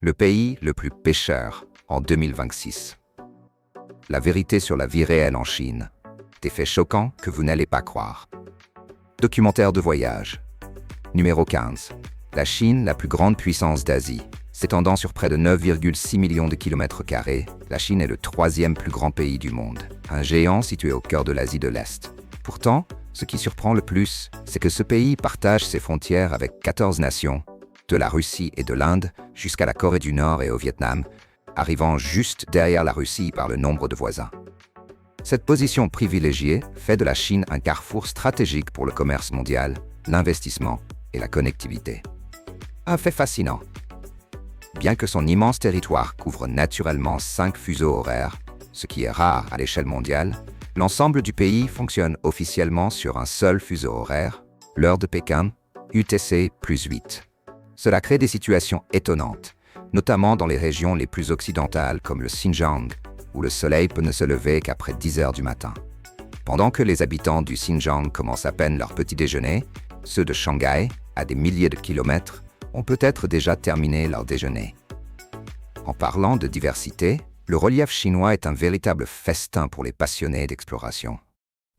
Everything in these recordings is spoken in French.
Le pays le plus pêcheur en 2026. La vérité sur la vie réelle en Chine. Des faits choquants que vous n'allez pas croire. Documentaire de voyage. Numéro 15. La Chine, la plus grande puissance d'Asie. S'étendant sur près de 9,6 millions de kilomètres carrés, la Chine est le troisième plus grand pays du monde. Un géant situé au cœur de l'Asie de l'Est. Pourtant, ce qui surprend le plus, c'est que ce pays partage ses frontières avec 14 nations, de la Russie et de l'Inde jusqu'à la Corée du Nord et au Vietnam, arrivant juste derrière la Russie par le nombre de voisins. Cette position privilégiée fait de la Chine un carrefour stratégique pour le commerce mondial, l'investissement et la connectivité. Un fait fascinant. Bien que son immense territoire couvre naturellement 5 fuseaux horaires, ce qui est rare à l'échelle mondiale, l'ensemble du pays fonctionne officiellement sur un seul fuseau horaire, l'heure de Pékin, UTC plus 8. Cela crée des situations étonnantes, notamment dans les régions les plus occidentales comme le Xinjiang, où le soleil peut ne se lever qu'après 10 heures du matin. Pendant que les habitants du Xinjiang commencent à peine leur petit déjeuner, ceux de Shanghai, à des milliers de kilomètres, ont peut-être déjà terminé leur déjeuner. En parlant de diversité, le relief chinois est un véritable festin pour les passionnés d'exploration.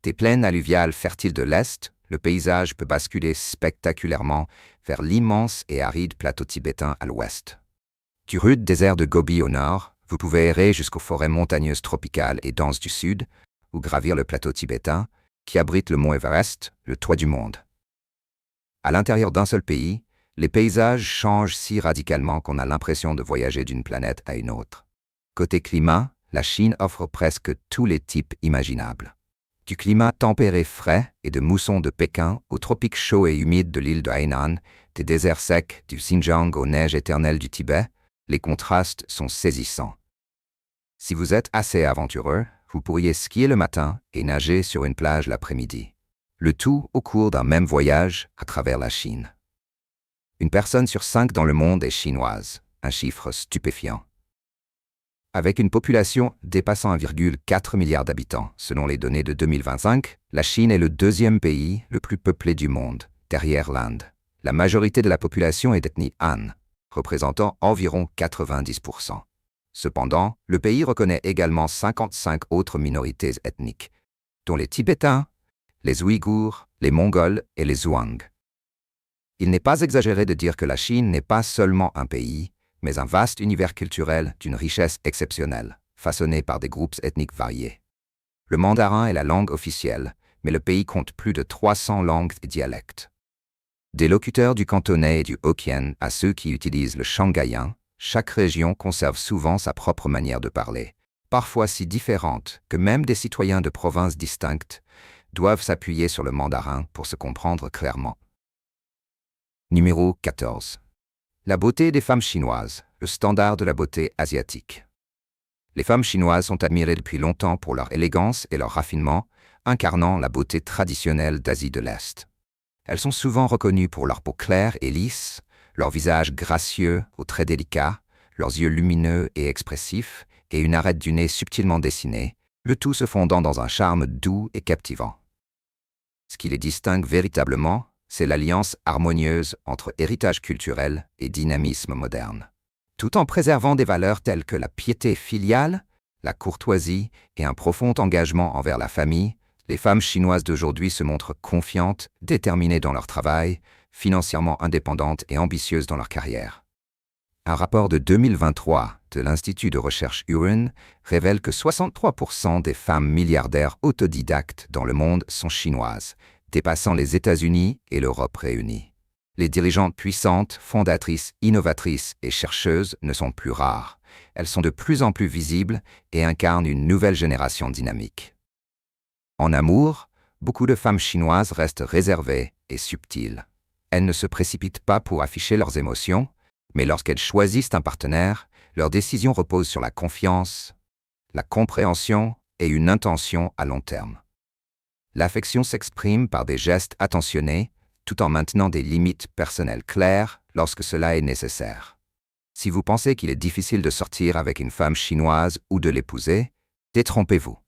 Des plaines alluviales fertiles de l'Est, le paysage peut basculer spectaculairement vers l'immense et aride plateau tibétain à l'ouest. Du rude désert de Gobi au nord, vous pouvez errer jusqu'aux forêts montagneuses tropicales et denses du sud, ou gravir le plateau tibétain, qui abrite le mont Everest, le toit du monde. À l'intérieur d'un seul pays, les paysages changent si radicalement qu'on a l'impression de voyager d'une planète à une autre. Côté climat, la Chine offre presque tous les types imaginables. Du climat tempéré frais et de mousson de Pékin aux tropiques chauds et humides de l'île de Hainan, des déserts secs du Xinjiang aux neiges éternelles du Tibet, les contrastes sont saisissants. Si vous êtes assez aventureux, vous pourriez skier le matin et nager sur une plage l'après-midi. Le tout au cours d'un même voyage à travers la Chine. Une personne sur 5 dans le monde est chinoise, un chiffre stupéfiant. Avec une population dépassant 1,4 milliard d'habitants, selon les données de 2025, la Chine est le deuxième pays le plus peuplé du monde, derrière l'Inde. La majorité de la population est d'ethnie Han, représentant environ 90%. Cependant, le pays reconnaît également 55 autres minorités ethniques, dont les Tibétains, les Ouïghours, les Mongols et les Zhuang. Il n'est pas exagéré de dire que la Chine n'est pas seulement un pays, mais un vaste univers culturel d'une richesse exceptionnelle, façonné par des groupes ethniques variés. Le mandarin est la langue officielle, mais le pays compte plus de 300 langues et dialectes. Des locuteurs du cantonais et du hokkien à ceux qui utilisent le shanghaïen, chaque région conserve souvent sa propre manière de parler, parfois si différente que même des citoyens de provinces distinctes doivent s'appuyer sur le mandarin pour se comprendre clairement. Numéro 14. La beauté des femmes chinoises, le standard de la beauté asiatique. Les femmes chinoises sont admirées depuis longtemps pour leur élégance et leur raffinement, incarnant la beauté traditionnelle d'Asie de l'Est. Elles sont souvent reconnues pour leur peau claire et lisse, leur visage gracieux aux traits délicats, leurs yeux lumineux et expressifs, et une arête du nez subtilement dessinée, le tout se fondant dans un charme doux et captivant. Ce qui les distingue véritablement, c'est l'alliance harmonieuse entre héritage culturel et dynamisme moderne. Tout en préservant des valeurs telles que la piété filiale, la courtoisie et un profond engagement envers la famille, les femmes chinoises d'aujourd'hui se montrent confiantes, déterminées dans leur travail, financièrement indépendantes et ambitieuses dans leur carrière. Un rapport de 2023 de l'Institut de recherche Hurun révèle que 63% des femmes milliardaires autodidactes dans le monde sont chinoises, dépassant les États-Unis et l'Europe réunies. Les dirigeantes puissantes, fondatrices, innovatrices et chercheuses ne sont plus rares. Elles sont de plus en plus visibles et incarnent une nouvelle génération dynamique. En amour, beaucoup de femmes chinoises restent réservées et subtiles. Elles ne se précipitent pas pour afficher leurs émotions, mais lorsqu'elles choisissent un partenaire, leur décision repose sur la confiance, la compréhension et une intention à long terme. L'affection s'exprime par des gestes attentionnés, tout en maintenant des limites personnelles claires lorsque cela est nécessaire. Si vous pensez qu'il est difficile de sortir avec une femme chinoise ou de l'épouser, détrompez-vous.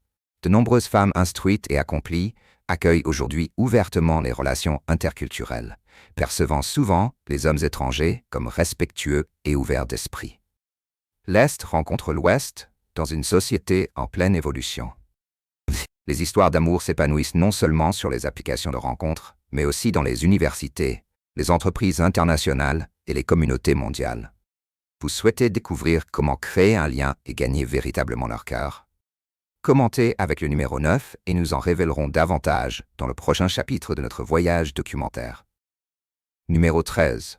De nombreuses femmes instruites et accomplies accueillent aujourd'hui ouvertement les relations interculturelles, percevant souvent les hommes étrangers comme respectueux et ouverts d'esprit. L'Est rencontre l'Ouest dans une société en pleine évolution. Les histoires d'amour s'épanouissent non seulement sur les applications de rencontres, mais aussi dans les universités, les entreprises internationales et les communautés mondiales. Vous souhaitez découvrir comment créer un lien et gagner véritablement leur cœur? Commentez avec le numéro 9 et nous en révélerons davantage dans le prochain chapitre de notre voyage documentaire. Numéro 13.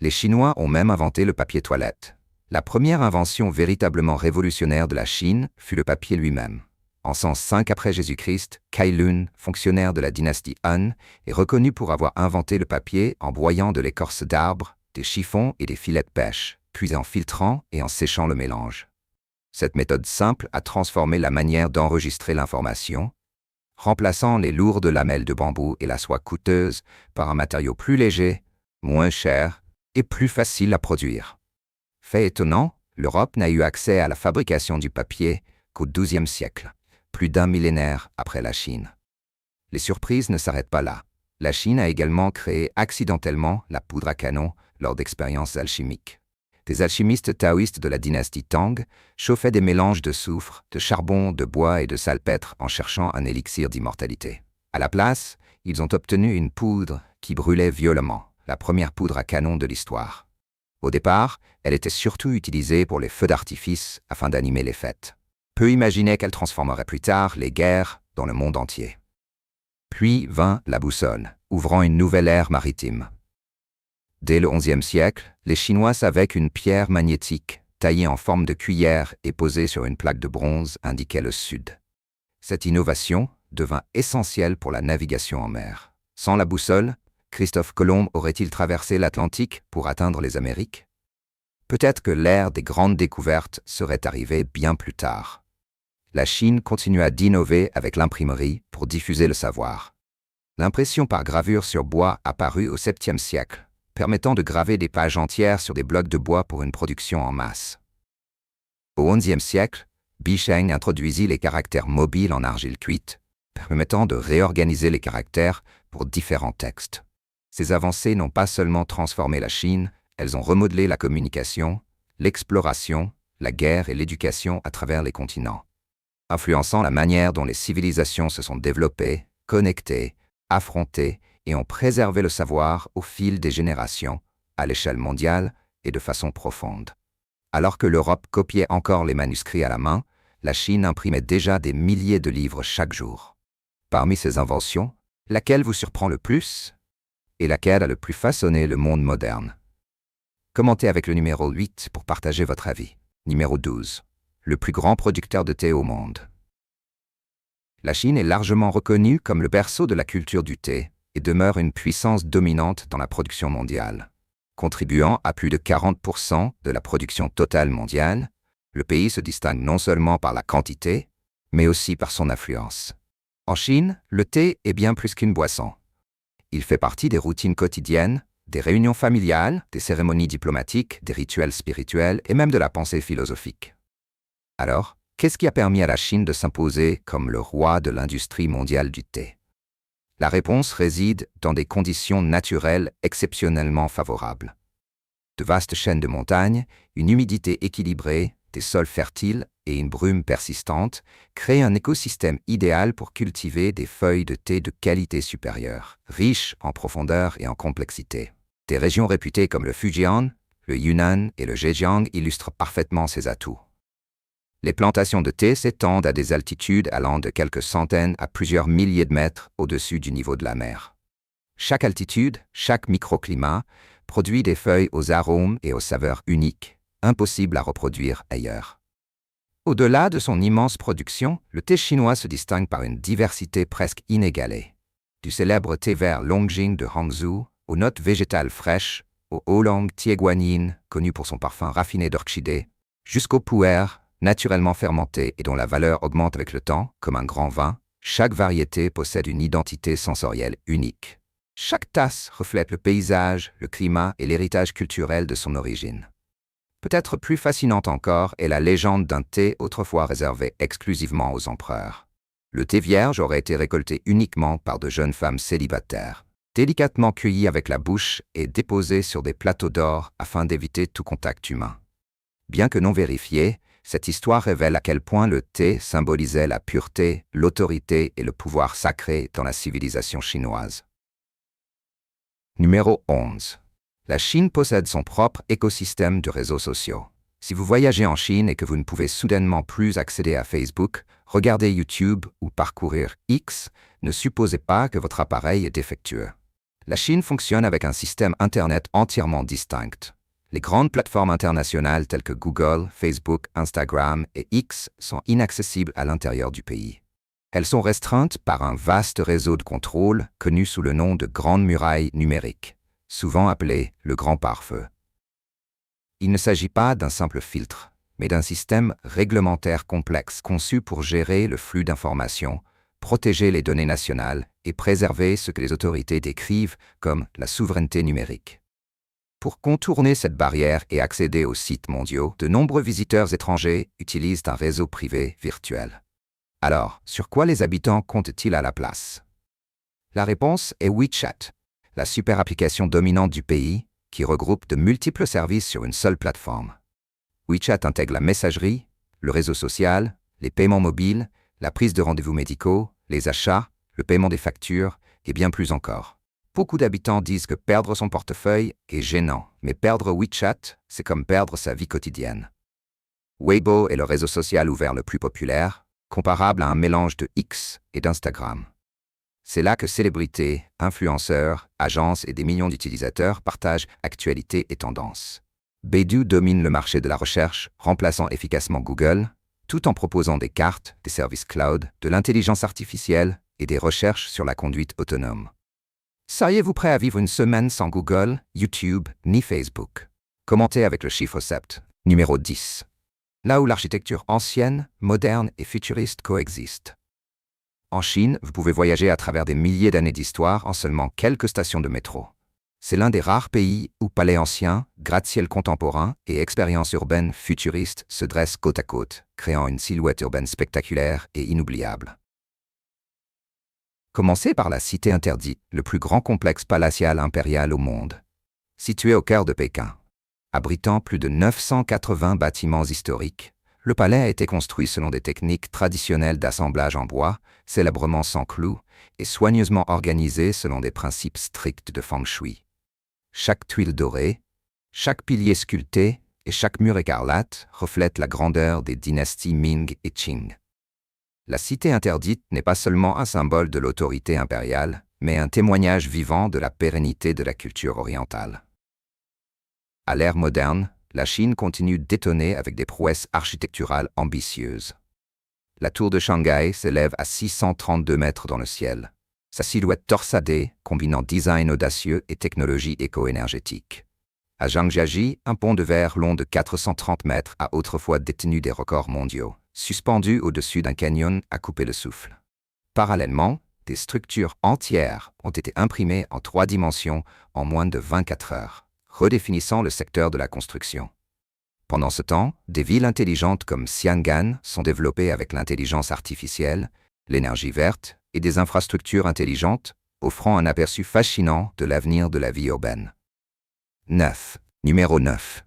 Les Chinois ont même inventé le papier toilette. La première invention véritablement révolutionnaire de la Chine fut le papier lui-même. En 105 après Jésus-Christ, Cai Lun, fonctionnaire de la dynastie Han, est reconnu pour avoir inventé le papier en broyant de l'écorce d'arbre, des chiffons et des filets de pêche, puis en filtrant et en séchant le mélange. Cette méthode simple a transformé la manière d'enregistrer l'information, remplaçant les lourdes lamelles de bambou et la soie coûteuse par un matériau plus léger, moins cher et plus facile à produire. Fait étonnant, l'Europe n'a eu accès à la fabrication du papier qu'au XIIe siècle, plus d'un millénaire après la Chine. Les surprises ne s'arrêtent pas là. La Chine a également créé accidentellement la poudre à canon lors d'expériences alchimiques. Des alchimistes taoïstes de la dynastie Tang chauffaient des mélanges de soufre, de charbon, de bois et de salpêtre en cherchant un élixir d'immortalité. À la place, ils ont obtenu une poudre qui brûlait violemment, la première poudre à canon de l'histoire. Au départ, elle était surtout utilisée pour les feux d'artifice afin d'animer les fêtes. Peu imaginaient qu'elle transformerait plus tard les guerres dans le monde entier. Puis vint la boussole, ouvrant une nouvelle ère maritime. Dès le XIe siècle, les Chinois savaient qu'une pierre magnétique, taillée en forme de cuillère et posée sur une plaque de bronze, indiquait le sud. Cette innovation devint essentielle pour la navigation en mer. Sans la boussole, Christophe Colomb aurait-il traversé l'Atlantique pour atteindre les Amériques? Peut-être que l'ère des grandes découvertes serait arrivée bien plus tard. La Chine continua d'innover avec l'imprimerie pour diffuser le savoir. L'impression par gravure sur bois apparut au XVIIe siècle, permettant de graver des pages entières sur des blocs de bois pour une production en masse. Au XIe siècle, Bicheng introduisit les caractères mobiles en argile cuite, permettant de réorganiser les caractères pour différents textes. Ces avancées n'ont pas seulement transformé la Chine, elles ont remodelé la communication, l'exploration, la guerre et l'éducation à travers les continents, influençant la manière dont les civilisations se sont développées, connectées, affrontées et ont préservé le savoir au fil des générations, à l'échelle mondiale et de façon profonde. Alors que l'Europe copiait encore les manuscrits à la main, la Chine imprimait déjà des milliers de livres chaque jour. Parmi ces inventions, laquelle vous surprend le plus et laquelle a le plus façonné le monde moderne? Commentez avec le numéro 8 pour partager votre avis. Numéro 12. Le plus grand producteur de thé au monde. La Chine est largement reconnue comme le berceau de la culture du thé et demeure une puissance dominante dans la production mondiale. Contribuant à plus de 40% de la production totale mondiale, le pays se distingue non seulement par la quantité, mais aussi par son affluence. En Chine, le thé est bien plus qu'une boisson. Il fait partie des routines quotidiennes, des réunions familiales, des cérémonies diplomatiques, des rituels spirituels et même de la pensée philosophique. Alors, qu'est-ce qui a permis à la Chine de s'imposer comme le roi de l'industrie mondiale du thé? La réponse réside dans des conditions naturelles exceptionnellement favorables. De vastes chaînes de montagnes, une humidité équilibrée, des sols fertiles et une brume persistante créent un écosystème idéal pour cultiver des feuilles de thé de qualité supérieure, riches en profondeur et en complexité. Des régions réputées comme le Fujian, le Yunnan et le Zhejiang illustrent parfaitement ces atouts. Les plantations de thé s'étendent à des altitudes allant de quelques centaines à plusieurs milliers de mètres au-dessus du niveau de la mer. Chaque altitude, chaque microclimat, produit des feuilles aux arômes et aux saveurs uniques, impossibles à reproduire ailleurs. Au-delà de son immense production, le thé chinois se distingue par une diversité presque inégalée. Du célèbre thé vert Longjing de Hangzhou, aux notes végétales fraîches, au Oolong Tieguanyin, connu pour son parfum raffiné d'orchidée, jusqu'au pu'er, naturellement fermenté et dont la valeur augmente avec le temps, comme un grand vin, chaque variété possède une identité sensorielle unique. Chaque tasse reflète le paysage, le climat et l'héritage culturel de son origine. Peut-être plus fascinante encore est la légende d'un thé autrefois réservé exclusivement aux empereurs. Le thé vierge aurait été récolté uniquement par de jeunes femmes célibataires, délicatement cueilli avec la bouche et déposé sur des plateaux d'or afin d'éviter tout contact humain. Bien que non vérifiée, cette histoire révèle à quel point le thé symbolisait la pureté, l'autorité et le pouvoir sacré dans la civilisation chinoise. Numéro 11. La Chine possède son propre écosystème de réseaux sociaux. Si vous voyagez en Chine et que vous ne pouvez soudainement plus accéder à Facebook, regarder YouTube ou parcourir X, ne supposez pas que votre appareil est défectueux. La Chine fonctionne avec un système Internet entièrement distinct. Les grandes plateformes internationales telles que Google, Facebook, Instagram et X sont inaccessibles à l'intérieur du pays. Elles sont restreintes par un vaste réseau de contrôle connu sous le nom de Grande Muraille numérique, souvent appelé le Grand Pare-Feu. Il ne s'agit pas d'un simple filtre, mais d'un système réglementaire complexe conçu pour gérer le flux d'informations, protéger les données nationales et préserver ce que les autorités décrivent comme la souveraineté numérique. Pour contourner cette barrière et accéder aux sites mondiaux, de nombreux visiteurs étrangers utilisent un réseau privé virtuel. Alors, sur quoi les habitants comptent-ils à la place? La réponse est WeChat, la super application dominante du pays qui regroupe de multiples services sur une seule plateforme. WeChat intègre la messagerie, le réseau social, les paiements mobiles, la prise de rendez-vous médicaux, les achats, le paiement des factures et bien plus encore. Beaucoup d'habitants disent que perdre son portefeuille est gênant, mais perdre WeChat, c'est comme perdre sa vie quotidienne. Weibo est le réseau social ouvert le plus populaire, comparable à un mélange de X et d'Instagram. C'est là que célébrités, influenceurs, agences et des millions d'utilisateurs partagent actualités et tendances. Baidu domine le marché de la recherche, remplaçant efficacement Google, tout en proposant des cartes, des services cloud, de l'intelligence artificielle et des recherches sur la conduite autonome. Seriez-vous prêt à vivre une semaine sans Google, YouTube ni Facebook? Commentez avec le chiffre sept. Numéro 10. Là où l'architecture ancienne, moderne et futuriste coexistent. En Chine, vous pouvez voyager à travers des milliers d'années d'histoire en seulement quelques stations de métro. C'est l'un des rares pays où palais anciens, gratte-ciel contemporains et expériences urbaines futuristes se dressent côte à côte, créant une silhouette urbaine spectaculaire et inoubliable. Commencez par la Cité interdite, le plus grand complexe palatial impérial au monde. Situé au cœur de Pékin. Abritant plus de 980 bâtiments historiques, le palais a été construit selon des techniques traditionnelles d'assemblage en bois, célèbrement sans clous, et soigneusement organisé selon des principes stricts de feng shui. Chaque tuile dorée, chaque pilier sculpté et chaque mur écarlate reflètent la grandeur des dynasties Ming et Qing. La Cité interdite n'est pas seulement un symbole de l'autorité impériale, mais un témoignage vivant de la pérennité de la culture orientale. À l'ère moderne, la Chine continue d'étonner avec des prouesses architecturales ambitieuses. La tour de Shanghai s'élève à 632 mètres dans le ciel. Sa silhouette torsadée, combinant design audacieux et technologie éco-énergétique. À Zhangjiajie, un pont de verre long de 430 mètres a autrefois détenu des records mondiaux, suspendu au-dessus d'un canyon à couper le souffle. Parallèlement, des structures entières ont été imprimées en 3 dimensions en moins de 24 heures, redéfinissant le secteur de la construction. Pendant ce temps, des villes intelligentes comme Xiangan sont développées avec l'intelligence artificielle, l'énergie verte et des infrastructures intelligentes, offrant un aperçu fascinant de l'avenir de la vie urbaine. 9. Numéro 9.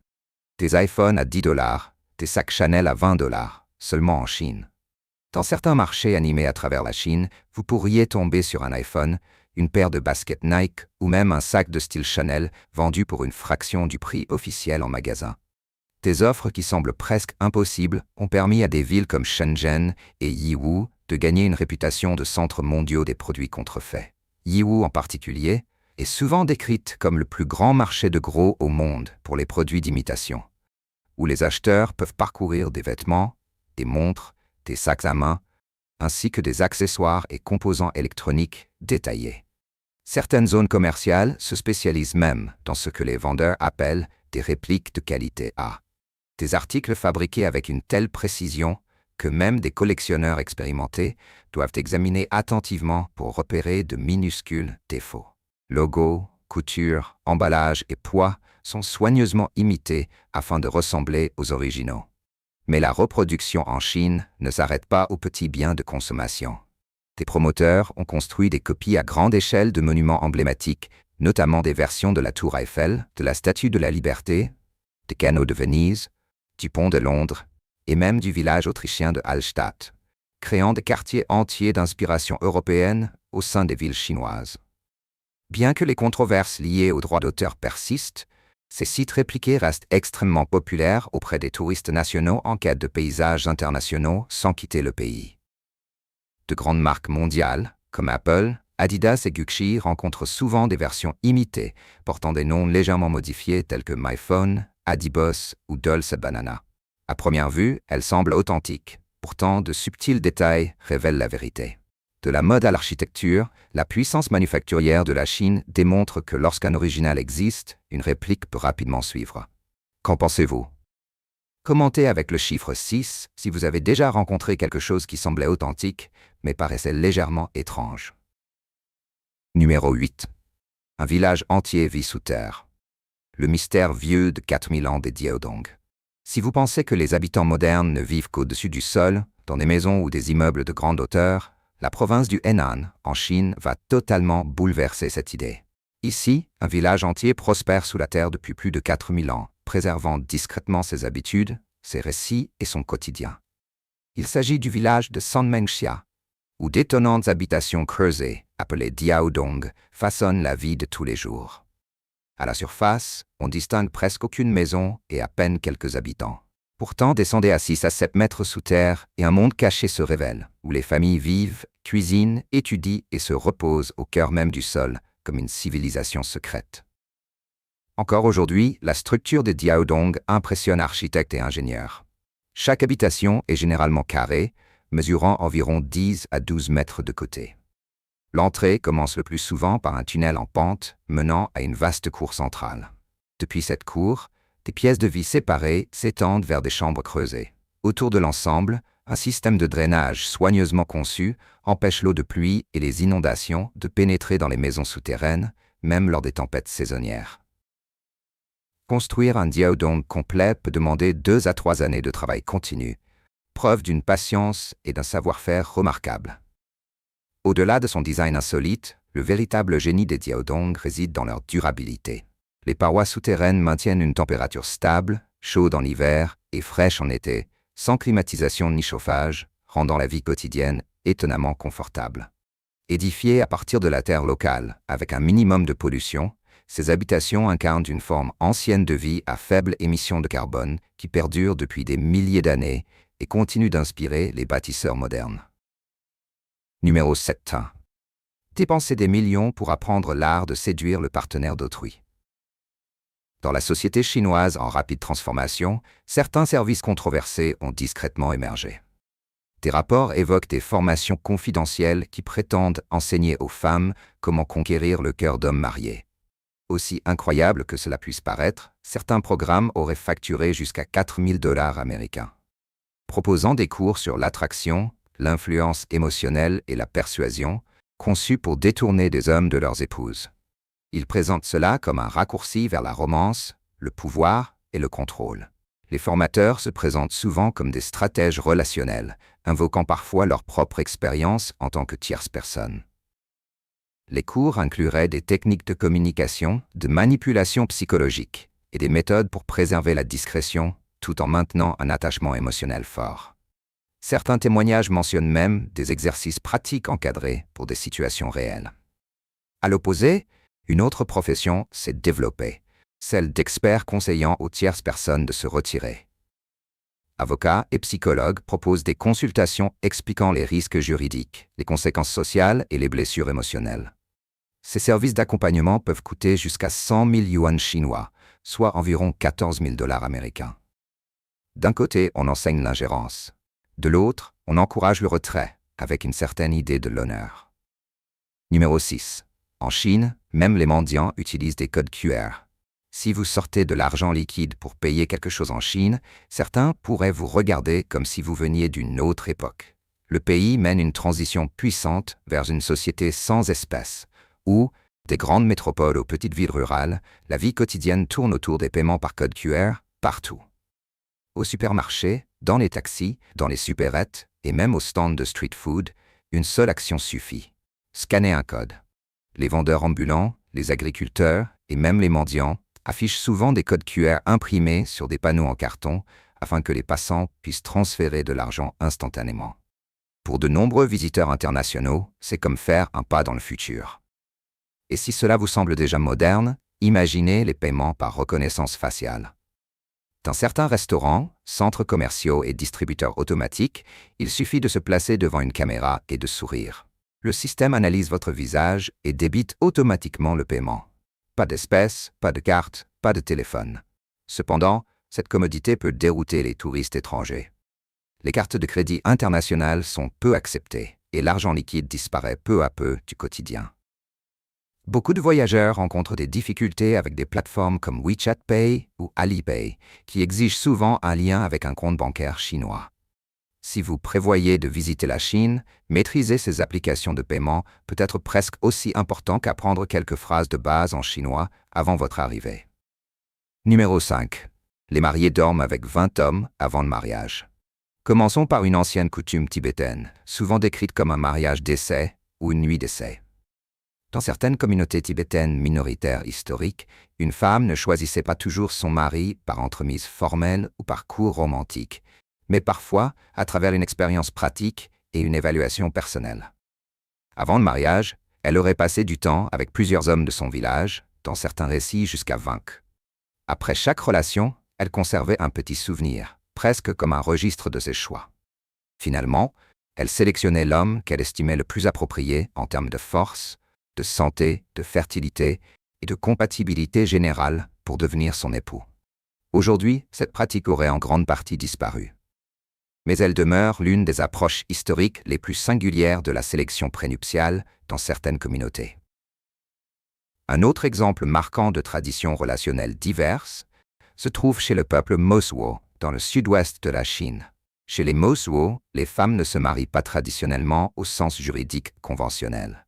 Des iPhones à $10, des sacs Chanel à $20, seulement en Chine. Dans certains marchés animés à travers la Chine, vous pourriez tomber sur un iPhone, une paire de baskets Nike ou même un sac de style Chanel vendu pour une fraction du prix officiel en magasin. Des offres qui semblent presque impossibles ont permis à des villes comme Shenzhen et Yiwu de gagner une réputation de centres mondiaux des produits contrefaits. Yiwu en particulier est souvent décrite comme le plus grand marché de gros au monde pour les produits d'imitation, où les acheteurs peuvent parcourir des vêtements, des montres, des sacs à main, ainsi que des accessoires et composants électroniques détaillés. Certaines zones commerciales se spécialisent même dans ce que les vendeurs appellent des répliques de qualité A. Des articles fabriqués avec une telle précision que même des collectionneurs expérimentés doivent examiner attentivement pour repérer de minuscules défauts. Logos, coutures, emballages et poids sont soigneusement imités afin de ressembler aux originaux. Mais la reproduction en Chine ne s'arrête pas aux petits biens de consommation. Des promoteurs ont construit des copies à grande échelle de monuments emblématiques, notamment des versions de la Tour Eiffel, de la Statue de la Liberté, des canaux de Venise, du pont de Londres et même du village autrichien de Hallstatt, créant des quartiers entiers d'inspiration européenne au sein des villes chinoises. Bien que les controverses liées aux droits d'auteur persistent, ces sites répliqués restent extrêmement populaires auprès des touristes nationaux en quête de paysages internationaux sans quitter le pays. De grandes marques mondiales, comme Apple, Adidas et Gucci rencontrent souvent des versions imitées, portant des noms légèrement modifiés tels que MyPhone, Adiboss ou Dolce Banana. À première vue, elles semblent authentiques. Pourtant, de subtils détails révèlent la vérité. De la mode à l'architecture, la puissance manufacturière de la Chine démontre que lorsqu'un original existe, une réplique peut rapidement suivre. Qu'en pensez-vous? Commentez avec le chiffre 6 si vous avez déjà rencontré quelque chose qui semblait authentique, mais paraissait légèrement étrange. Numéro 8. Un village entier vit sous terre. Le mystère vieux de 4000 ans des Diaodong. Si vous pensez que les habitants modernes ne vivent qu'au-dessus du sol, dans des maisons ou des immeubles de grande hauteur, la province du Henan, en Chine, va totalement bouleverser cette idée. Ici, un village entier prospère sous la terre depuis plus de 4000 ans, préservant discrètement ses habitudes, ses récits et son quotidien. Il s'agit du village de Sanmengxia, où d'étonnantes habitations creusées, appelées Diaodong, façonnent la vie de tous les jours. À la surface, on distingue presque aucune maison et à peine quelques habitants. Pourtant, descendez à 6 à 7 mètres sous terre et un monde caché se révèle, où les familles vivent, cuisinent, étudient et se reposent au cœur même du sol, comme une civilisation secrète. Encore aujourd'hui, la structure des Diaodong impressionne architectes et ingénieurs. Chaque habitation est généralement carrée, mesurant environ 10 à 12 mètres de côté. L'entrée commence le plus souvent par un tunnel en pente menant à une vaste cour centrale. Depuis cette cour, des pièces de vie séparées s'étendent vers des chambres creusées. Autour de l'ensemble, un système de drainage soigneusement conçu empêche l'eau de pluie et les inondations de pénétrer dans les maisons souterraines, même lors des tempêtes saisonnières. Construire un Diaodong complet peut demander 2 à 3 années de travail continu, preuve d'une patience et d'un savoir-faire remarquables. Au-delà de son design insolite, le véritable génie des Diaodong réside dans leur durabilité. Les parois souterraines maintiennent une température stable, chaude en hiver et fraîche en été, sans climatisation ni chauffage, rendant la vie quotidienne étonnamment confortable. Édifiées à partir de la terre locale, avec un minimum de pollution, ces habitations incarnent une forme ancienne de vie à faible émission de carbone qui perdure depuis des milliers d'années et continue d'inspirer les bâtisseurs modernes. Numéro 7. Dépenser des millions pour apprendre l'art de séduire le partenaire d'autrui. Dans la société chinoise en rapide transformation, certains services controversés ont discrètement émergé. Des rapports évoquent des formations confidentielles qui prétendent enseigner aux femmes comment conquérir le cœur d'hommes mariés. Aussi incroyable que cela puisse paraître, certains programmes auraient facturé jusqu'à 4000 $ américains. Proposant des cours sur l'attraction, l'influence émotionnelle et la persuasion, conçus pour détourner des hommes de leurs épouses. Ils présentent cela comme un raccourci vers la romance, le pouvoir et le contrôle. Les formateurs se présentent souvent comme des stratèges relationnels, invoquant parfois leur propre expérience en tant que tierce personne. Les cours incluraient des techniques de communication, de manipulation psychologique et des méthodes pour préserver la discrétion tout en maintenant un attachement émotionnel fort. Certains témoignages mentionnent même des exercices pratiques encadrés pour des situations réelles. À l'opposé, une autre profession s'est développée, celle d'experts conseillant aux tierces personnes de se retirer. Avocats et psychologues proposent des consultations expliquant les risques juridiques, les conséquences sociales et les blessures émotionnelles. Ces services d'accompagnement peuvent coûter jusqu'à 100 000 yuans chinois, soit environ 14 000 $ américains. D'un côté, on enseigne l'ingérence. De l'autre, on encourage le retrait, avec une certaine idée de l'honneur. Numéro 6. En Chine, même les mendiants utilisent des codes QR. Si vous sortez de l'argent liquide pour payer quelque chose en Chine, certains pourraient vous regarder comme si vous veniez d'une autre époque. Le pays mène une transition puissante vers une société sans espèces, où, des grandes métropoles aux petites villes rurales, la vie quotidienne tourne autour des paiements par code QR partout. Au supermarché, dans les taxis, dans les supérettes et même aux stands de street food, une seule action suffit. Scanner un code. Les vendeurs ambulants, les agriculteurs et même les mendiants affichent souvent des codes QR imprimés sur des panneaux en carton afin que les passants puissent transférer de l'argent instantanément. Pour de nombreux visiteurs internationaux, c'est comme faire un pas dans le futur. Et si cela vous semble déjà moderne, imaginez les paiements par reconnaissance faciale. Dans certains restaurants, centres commerciaux et distributeurs automatiques, il suffit de se placer devant une caméra et de sourire. Le système analyse votre visage et débite automatiquement le paiement. Pas d'espèces, pas de carte, pas de téléphone. Cependant, cette commodité peut dérouter les touristes étrangers. Les cartes de crédit internationales sont peu acceptées et l'argent liquide disparaît peu à peu du quotidien. Beaucoup de voyageurs rencontrent des difficultés avec des plateformes comme WeChat Pay ou Alipay, qui exigent souvent un lien avec un compte bancaire chinois. Si vous prévoyez de visiter la Chine, maîtriser ces applications de paiement peut être presque aussi important qu'apprendre quelques phrases de base en chinois avant votre arrivée. Numéro 5. Les mariés dorment avec 20 hommes avant le mariage. Commençons par une ancienne coutume tibétaine, souvent décrite comme un mariage d'essai ou une nuit d'essai. Dans certaines communautés tibétaines minoritaires historiques, une femme ne choisissait pas toujours son mari par entremise formelle ou par cours romantique, mais parfois à travers une expérience pratique et une évaluation personnelle. Avant le mariage, elle aurait passé du temps avec plusieurs hommes de son village, dans certains récits jusqu'à 20. Après chaque relation, elle conservait un petit souvenir, presque comme un registre de ses choix. Finalement, elle sélectionnait l'homme qu'elle estimait le plus approprié en termes de force, de santé, de fertilité et de compatibilité générale pour devenir son époux. Aujourd'hui, cette pratique aurait en grande partie disparu. Mais elle demeure l'une des approches historiques les plus singulières de la sélection prénuptiale dans certaines communautés. Un autre exemple marquant de traditions relationnelles diverses se trouve chez le peuple Mosuo, dans le sud-ouest de la Chine. Chez les Mosuo, les femmes ne se marient pas traditionnellement au sens juridique conventionnel.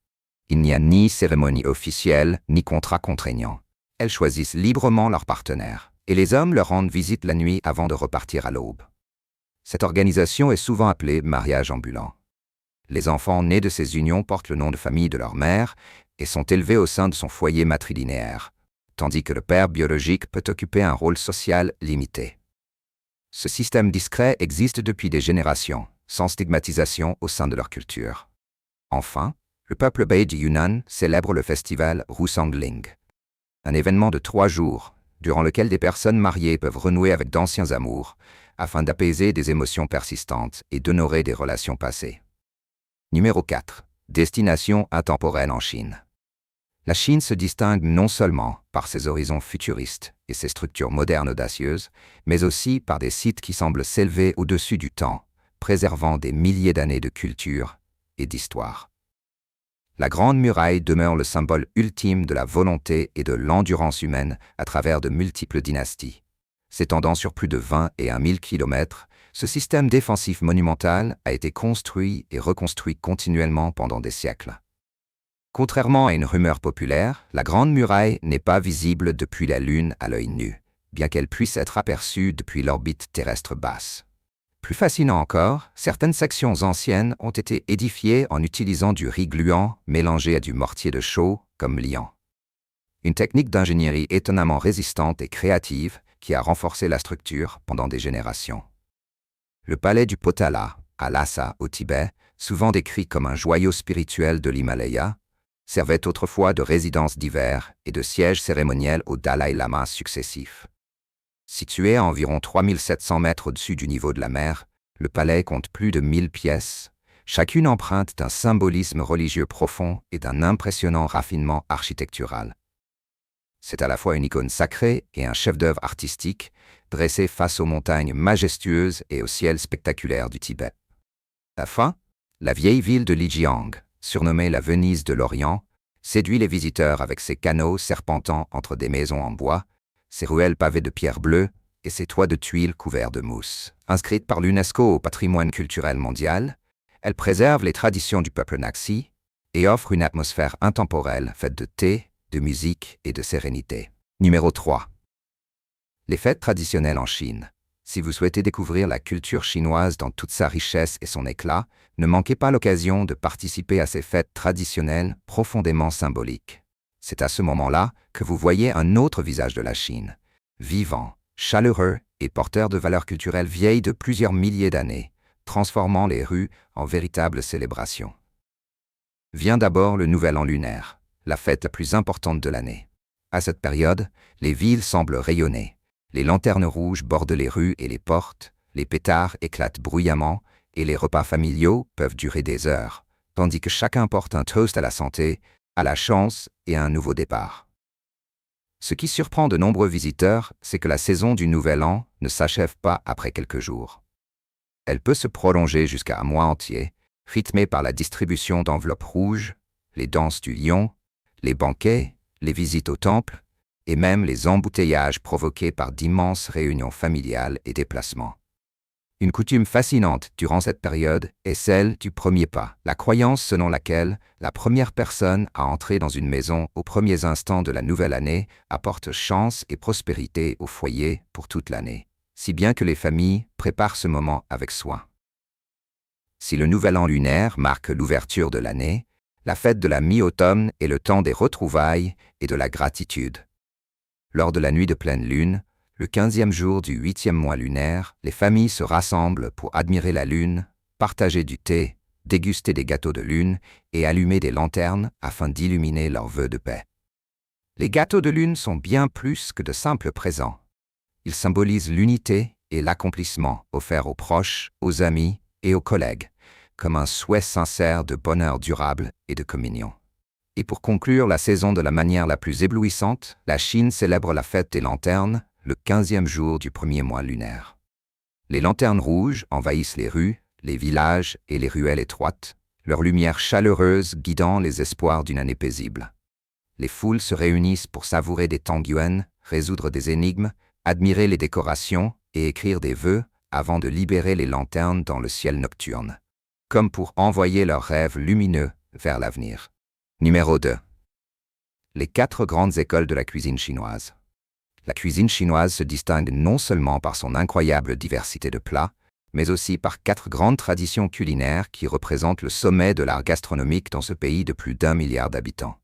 Il n'y a ni cérémonie officielle, ni contrat contraignant. Elles choisissent librement leur partenaire, et les hommes leur rendent visite la nuit avant de repartir à l'aube. Cette organisation est souvent appelée mariage ambulant. Les enfants nés de ces unions portent le nom de famille de leur mère et sont élevés au sein de son foyer matrilinéaire, tandis que le père biologique peut occuper un rôle social limité. Ce système discret existe depuis des générations, sans stigmatisation au sein de leur culture. Enfin, le peuple Bai du Yunnan célèbre le festival Rusangling, un événement de 3 jours, durant lequel des personnes mariées peuvent renouer avec d'anciens amours, afin d'apaiser des émotions persistantes et d'honorer des relations passées. Numéro 4. Destination intemporelle en Chine. La Chine se distingue non seulement par ses horizons futuristes et ses structures modernes audacieuses, mais aussi par des sites qui semblent s'élever au-dessus du temps, préservant des milliers d'années de culture et d'histoire. La Grande Muraille demeure le symbole ultime de la volonté et de l'endurance humaine à travers de multiples dynasties. S'étendant sur plus de 20 et 1000 kilomètres, ce système défensif monumental a été construit et reconstruit continuellement pendant des siècles. Contrairement à une rumeur populaire, la Grande Muraille n'est pas visible depuis la Lune à l'œil nu, bien qu'elle puisse être aperçue depuis l'orbite terrestre basse. Plus fascinant encore, certaines sections anciennes ont été édifiées en utilisant du riz gluant mélangé à du mortier de chaux comme liant. Une technique d'ingénierie étonnamment résistante et créative qui a renforcé la structure pendant des générations. Le palais du Potala, à Lhasa, au Tibet, souvent décrit comme un joyau spirituel de l'Himalaya, servait autrefois de résidence d'hiver et de siège cérémoniel aux Dalai Lama successifs. Situé à environ 3700 mètres au-dessus du niveau de la mer, le palais compte plus de 1000 pièces, chacune empreinte d'un symbolisme religieux profond et d'un impressionnant raffinement architectural. C'est à la fois une icône sacrée et un chef-d'œuvre artistique, dressé face aux montagnes majestueuses et au ciel spectaculaire du Tibet. À la fin, la vieille ville de Lijiang, surnommée la Venise de l'Orient, séduit les visiteurs avec ses canaux serpentant entre des maisons en bois, ses ruelles pavées de pierre bleue et ses toits de tuiles couverts de mousse. Inscrite par l'UNESCO au patrimoine culturel mondial, elle préserve les traditions du peuple Naxi et offre une atmosphère intemporelle faite de thé, de musique et de sérénité. Numéro 3. Les fêtes traditionnelles en Chine. Si vous souhaitez découvrir la culture chinoise dans toute sa richesse et son éclat, ne manquez pas l'occasion de participer à ces fêtes traditionnelles profondément symboliques. C'est à ce moment-là que vous voyez un autre visage de la Chine, vivant, chaleureux et porteur de valeurs culturelles vieilles de plusieurs milliers d'années, transformant les rues en véritables célébrations. Vient d'abord le Nouvel An lunaire, la fête la plus importante de l'année. À cette période, les villes semblent rayonner. Les lanternes rouges bordent les rues et les portes, les pétards éclatent bruyamment et les repas familiaux peuvent durer des heures, tandis que chacun porte un toast à la santé, à la chance et à un nouveau départ. Ce qui surprend de nombreux visiteurs, c'est que la saison du Nouvel An ne s'achève pas après quelques jours. Elle peut se prolonger jusqu'à un mois entier, rythmée par la distribution d'enveloppes rouges, les danses du lion, les banquets, les visites au temple, et même les embouteillages provoqués par d'immenses réunions familiales et déplacements. Une coutume fascinante durant cette période est celle du premier pas, la croyance selon laquelle la première personne à entrer dans une maison aux premiers instants de la nouvelle année apporte chance et prospérité au foyer pour toute l'année, si bien que les familles préparent ce moment avec soin. Si le Nouvel An lunaire marque l'ouverture de l'année, la fête de la mi-automne est le temps des retrouvailles et de la gratitude. Lors de la nuit de pleine lune, le 15e jour du 8e mois lunaire, les familles se rassemblent pour admirer la lune, partager du thé, déguster des gâteaux de lune et allumer des lanternes afin d'illuminer leurs vœux de paix. Les gâteaux de lune sont bien plus que de simples présents. Ils symbolisent l'unité et l'accomplissement offerts aux proches, aux amis et aux collègues, comme un souhait sincère de bonheur durable et de communion. Et pour conclure la saison de la manière la plus éblouissante, la Chine célèbre la fête des lanternes, le 15e jour du premier mois lunaire. Les lanternes rouges envahissent les rues, les villages et les ruelles étroites, leur lumière chaleureuse guidant les espoirs d'une année paisible. Les foules se réunissent pour savourer des tangyuan, résoudre des énigmes, admirer les décorations et écrire des vœux avant de libérer les lanternes dans le ciel nocturne, comme pour envoyer leurs rêves lumineux vers l'avenir. Numéro 2. Les 4 grandes écoles de la cuisine chinoise. La cuisine chinoise se distingue non seulement par son incroyable diversité de plats, mais aussi par 4 grandes traditions culinaires qui représentent le sommet de l'art gastronomique dans ce pays de plus d'1 milliard d'habitants.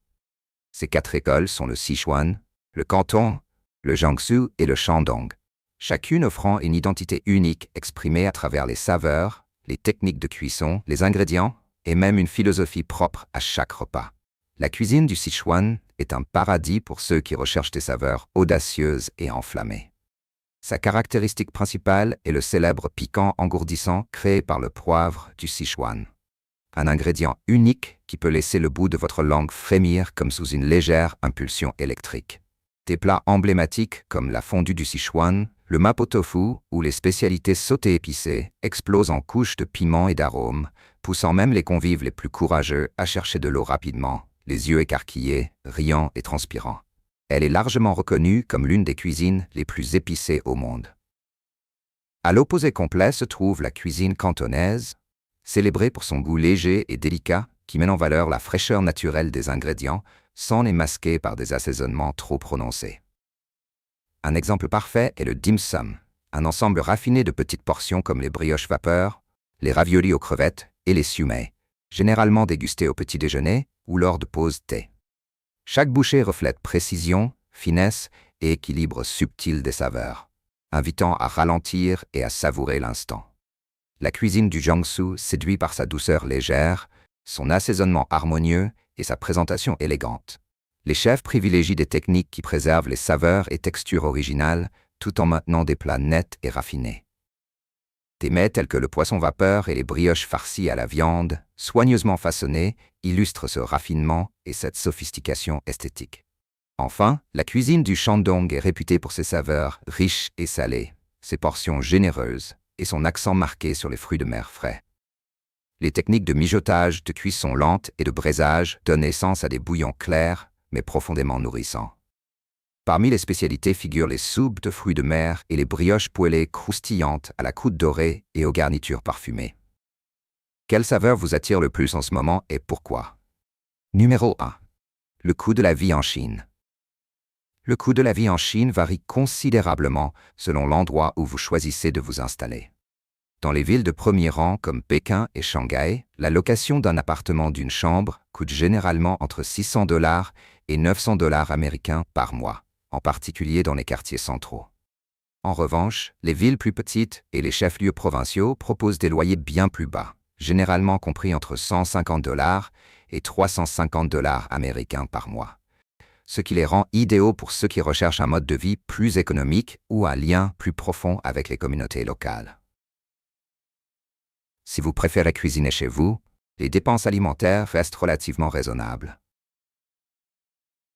Ces 4 écoles sont le Sichuan, le Canton, le Jiangsu et le Shandong, chacune offrant une identité unique exprimée à travers les saveurs, les techniques de cuisson, les ingrédients et même une philosophie propre à chaque repas. La cuisine du Sichuan est un paradis pour ceux qui recherchent des saveurs audacieuses et enflammées. Sa caractéristique principale est le célèbre piquant engourdissant créé par le poivre du Sichuan. Un ingrédient unique qui peut laisser le bout de votre langue frémir comme sous une légère impulsion électrique. Des plats emblématiques comme la fondue du Sichuan, le mapo tofu ou les spécialités sautées épicées explosent en couches de piments et d'arômes, poussant même les convives les plus courageux à chercher de l'eau rapidement, les yeux écarquillés, riants et transpirants. Elle est largement reconnue comme l'une des cuisines les plus épicées au monde. À l'opposé complet se trouve la cuisine cantonaise, célébrée pour son goût léger et délicat qui met en valeur la fraîcheur naturelle des ingrédients sans les masquer par des assaisonnements trop prononcés. Un exemple parfait est le dim sum, un ensemble raffiné de petites portions comme les brioches vapeur, les raviolis aux crevettes et les siumai, généralement dégustés au petit déjeuner ou lors de pauses thé. Chaque bouchée reflète précision, finesse et équilibre subtil des saveurs, invitant à ralentir et à savourer l'instant. La cuisine du Jiangsu séduit par sa douceur légère, son assaisonnement harmonieux et sa présentation élégante. Les chefs privilégient des techniques qui préservent les saveurs et textures originales tout en maintenant des plats nets et raffinés. Des mets tels que le poisson vapeur et les brioches farcies à la viande, soigneusement façonnés, illustrent ce raffinement et cette sophistication esthétique. Enfin, la cuisine du Shandong est réputée pour ses saveurs riches et salées, ses portions généreuses et son accent marqué sur les fruits de mer frais. Les techniques de mijotage, de cuisson lente et de braisage donnent naissance à des bouillons clairs, mais profondément nourrissants. Parmi les spécialités figurent les soupes de fruits de mer et les brioches poêlées croustillantes à la croûte dorée et aux garnitures parfumées. Quelle saveur vous attire le plus en ce moment et pourquoi? Numéro 1. Le coût de la vie en Chine. Le coût de la vie en Chine varie considérablement selon l'endroit où vous choisissez de vous installer. Dans les villes de premier rang comme Pékin et Shanghai, la location d'un appartement d'une chambre coûte généralement entre $600 et $900 américains par mois, en particulier dans les quartiers centraux. En revanche, les villes plus petites et les chefs-lieux provinciaux proposent des loyers bien plus bas, généralement compris entre 150 $ et 350 $ américains par mois, ce qui les rend idéaux pour ceux qui recherchent un mode de vie plus économique ou un lien plus profond avec les communautés locales. Si vous préférez cuisiner chez vous, les dépenses alimentaires restent relativement raisonnables.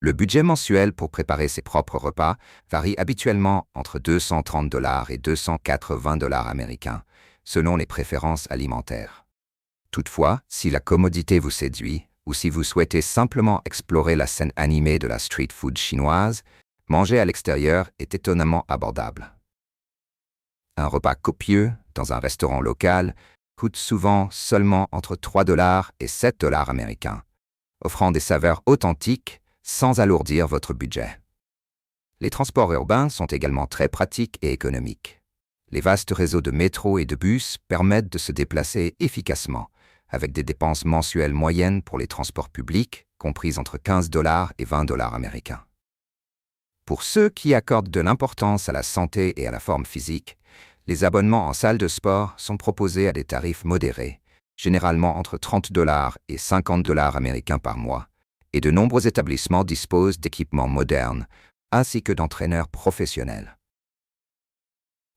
Le budget mensuel pour préparer ses propres repas varie habituellement entre 230 $ et 280 $ américains, selon les préférences alimentaires. Toutefois, si la commodité vous séduit, ou si vous souhaitez simplement explorer la scène animée de la street food chinoise, manger à l'extérieur est étonnamment abordable. Un repas copieux, dans un restaurant local, coûte souvent seulement entre 3 $ et 7 $ américains, offrant des saveurs authentiques sans alourdir votre budget. Les transports urbains sont également très pratiques et économiques. Les vastes réseaux de métro et de bus permettent de se déplacer efficacement, avec des dépenses mensuelles moyennes pour les transports publics, comprises entre 15 $ et 20 $ américains. Pour ceux qui accordent de l'importance à la santé et à la forme physique, les abonnements en salle de sport sont proposés à des tarifs modérés, généralement entre 30 $ et 50 $ américains par mois, et de nombreux établissements disposent d'équipements modernes, ainsi que d'entraîneurs professionnels.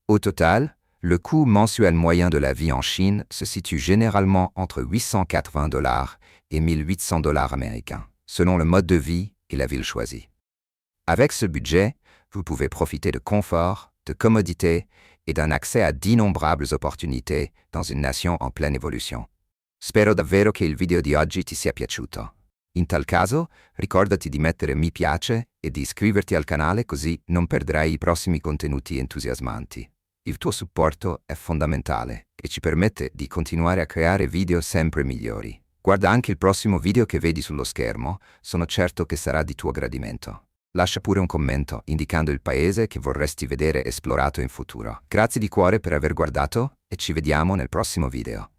Au total, le coût mensuel moyen de la vie en Chine se situe généralement entre 880 $ et 1800 $ américains, selon le mode de vie et la ville choisie. Avec ce budget, vous pouvez profiter de confort, de commodité et d'un accès à d'innombrables opportunités dans une nation en pleine évolution. Spero davvero che il video di oggi ti sia piaciuto. In tal caso, ricordati di mettere mi piace e di iscriverti al canale così non perderai i prossimi contenuti entusiasmanti. Il tuo supporto è fondamentale e ci permette di continuare a creare video sempre migliori. Guarda anche il prossimo video che vedi sullo schermo, sono certo che sarà di tuo gradimento. Lascia pure un commento indicando il paese che vorresti vedere esplorato in futuro. Grazie di cuore per aver guardato e ci vediamo nel prossimo video.